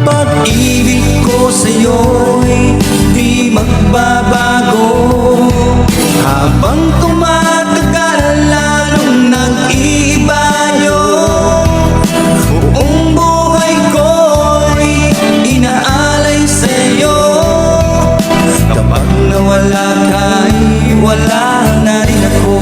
Pag-ibig ko sa'yo'y di magbabago. Habang tumatagal lalong nag-iiba yun. Buong buhay ko'y inaalay sa'yo. Kapag nawala ka'y wala na rin ako.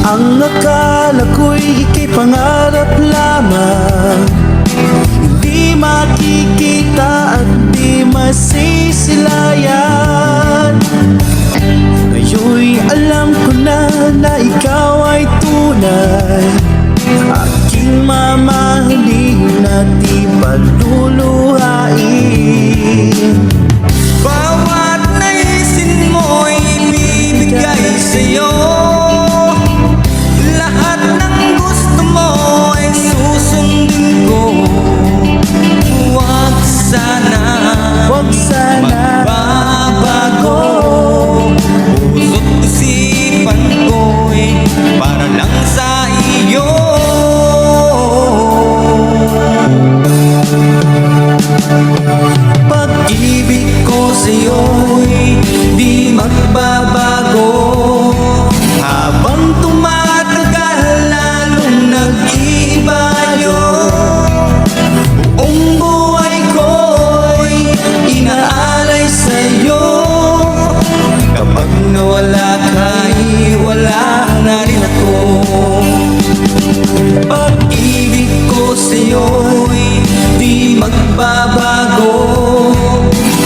Ang akala ko'y ika'y pangarap lamang, hindi makikita at di masisilayan. Ngayon'y alam ko na ikaw ay tunay, aking mamahalin at di paluluhain. Bawat naisin mo'y ibibigay sa'yo. Lahat ng gusto mo ay susundin ko. Huwag sana magbabago. Puso't isipan ko'y para lang sa iyo. Pag-ibig ko sa'yo'y di magbabago. Habang tumatagal lalong nag-iiba yun. Buong buhay ko'y inaalay sa'yo. Kapag nawala ka'y wala na rin ako. Pag-ibig ko sa'yo'y di magbabago.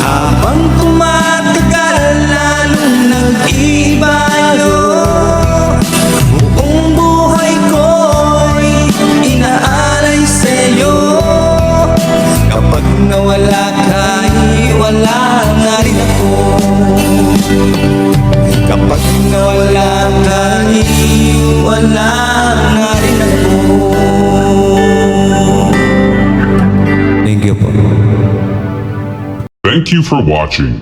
Habang tumatagal lalong nag-iiba yun. Buong buhay ko'y inaalay sa'yo. Kapag nawala ka'y wala na rin ako. Kapag nawala ka'y wala na rin ako. Thank you po. Thank you for watching.